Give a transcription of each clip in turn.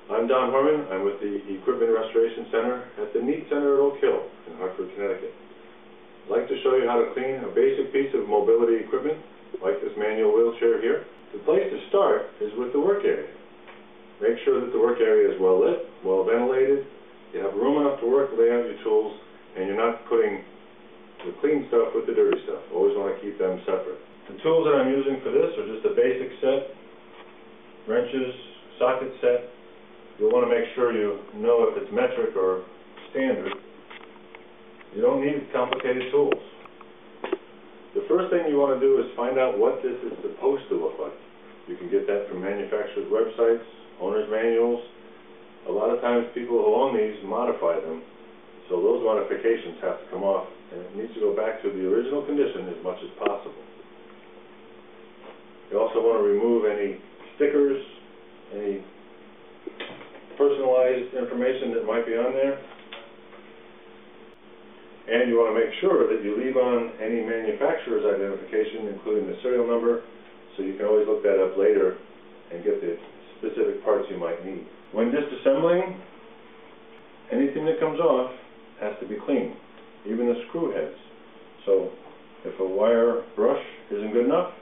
I'm Don Horman. I'm with the Equipment Restoration Center at the Neat Center at Oak Hill in Hartford, Connecticut. I'd like to show you how to clean a basic piece of mobility equipment, like this manual wheelchair here. The place to start is with the work area. Make sure that the work area is well lit, well ventilated, you have room enough to work, lay out your tools, and you're not putting the clean stuff with the dirty stuff. Always want to keep them separate. The tools that I'm using for this are just a basic set, wrenches, socket set. You'll want to make sure you know if it's metric or standard. You don't need complicated tools. The first thing you want to do is find out what this is supposed to look like. You can get that from manufacturers' websites, owner's manuals. A lot of times people who own these modify them, so those modifications have to come off, and it needs to go back to the original condition as much as possible. You also want to remove any stickers, any personalized information that might be on there. And you want to make sure that you leave on any manufacturer's identification, including the serial number, so you can always look that up later and get the specific parts you might need. When disassembling, anything that comes off has to be clean, even the screw heads. So if a wire brush isn't good enough,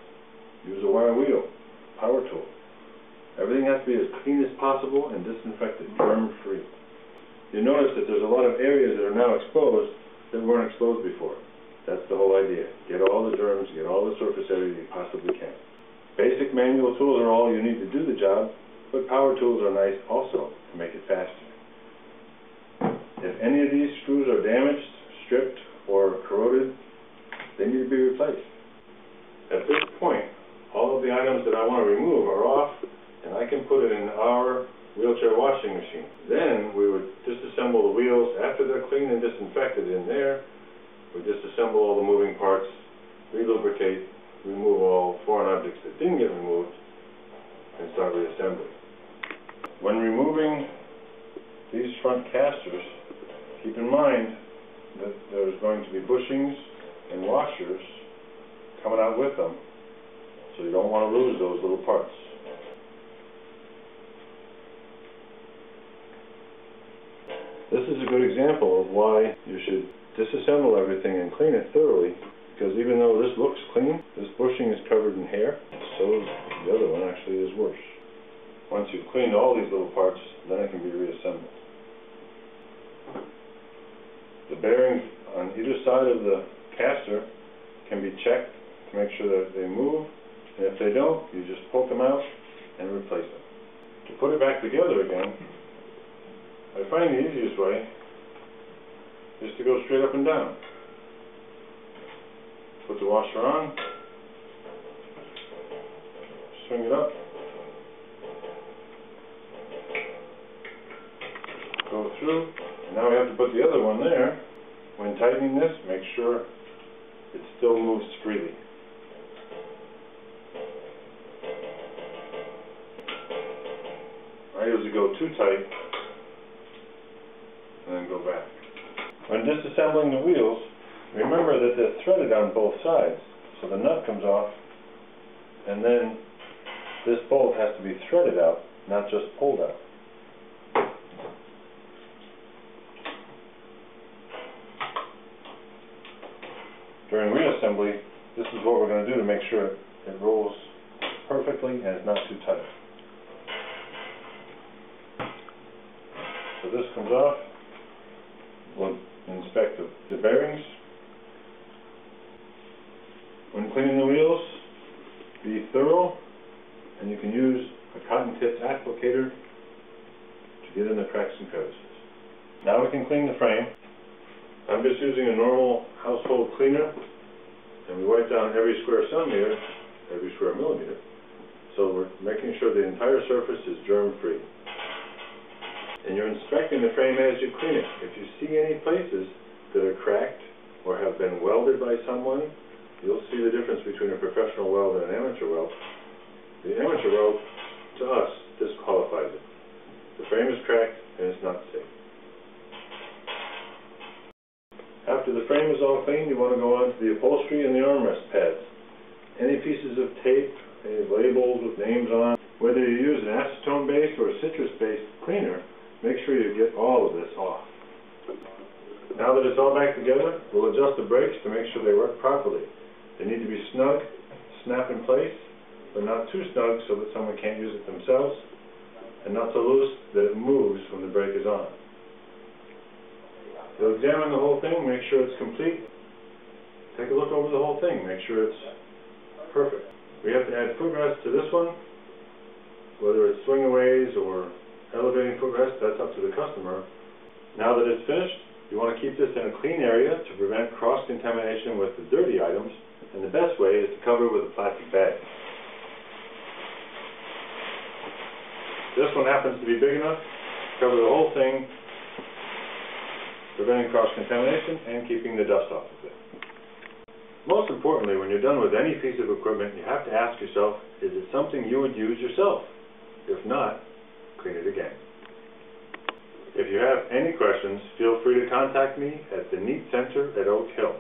use a wire wheel, power tool. Everything has to be as clean as possible and disinfected, germ-free. You notice that there's a lot of areas that are now exposed that weren't exposed before. That's the whole idea. Get all the germs, get all the surface area you possibly can. Basic manual tools are all you need to do the job, but power tools are nice also to make it faster. If any of these screws are damaged, stripped, or corroded, they need to be replaced. At this point, all of the items that I want to remove are off, and I can put it in our wheelchair washing machine. Then we would disassemble the wheels. After they're clean and disinfected in there, we disassemble all the moving parts, relubricate, remove all foreign objects that didn't get removed, and start reassembling. When removing these front casters, keep in mind that there's going to be bushings and washers coming out with them, so you don't want to lose those little parts. This is a good example of why you should disassemble everything and clean it thoroughly, because even though this looks clean, this bushing is covered in hair, so the other one actually is worse. Once you've cleaned all these little parts, then it can be reassembled. The bearings on either side of the caster can be checked to make sure that they move, and if they don't, you just poke them out and replace them. To put it back together again, I find the easiest way is to go straight up and down. Put the washer on, swing it up, go through, and now we have to put the other one there. When tightening this, make sure it still moves freely. I usually go too tight and then go back. When disassembling the wheels, remember that they're threaded on both sides, so the nut comes off, and then this bolt has to be threaded out, not just pulled out. During reassembly, this is what we're going to do to make sure it rolls perfectly and it's not too tight. So this comes off. We'll inspect the bearings. When cleaning the wheels, be thorough, and you can use a cotton tipped applicator to get in the cracks and crevices. Now we can clean the frame. I'm just using a normal household cleaner, and we wipe down every square centimeter, every square millimeter, so we're making sure the entire surface is germ-free. And you're inspecting the frame as you clean it. If you see any places that are cracked or have been welded by someone, you'll see the difference between a professional weld and an amateur weld. The amateur weld, to us, disqualifies it. The frame is cracked and it's not safe. After the frame is all cleaned, you want to go on to the upholstery and the armrest pads. Any pieces of tape, any labels with names on, Whether you use an acetone-based or a citrus-based cleaner, make sure you get all of this off. Now that it's all back together, we'll adjust the brakes to make sure they work properly. They need to be snug, snap in place, but not too snug so that someone can't use it themselves, and not so loose that it moves when the brake is on. You'll examine the whole thing, make sure it's complete. Take a look over the whole thing, make sure it's perfect. We have to add footrest to this one, whether it's swing-aways or elevating footrest, that's up to the customer. Now that it's finished, you want to keep this in a clean area to prevent cross-contamination with the dirty items, and the best way is to cover it with a plastic bag. This one happens to be big enough to cover the whole thing, preventing cross-contamination and keeping the dust off of it. Most importantly, when you're done with any piece of equipment, you have to ask yourself, is it something you would use yourself? If not, clean it again. If you have any questions, feel free to contact me at the Neat Center at Oak Hill.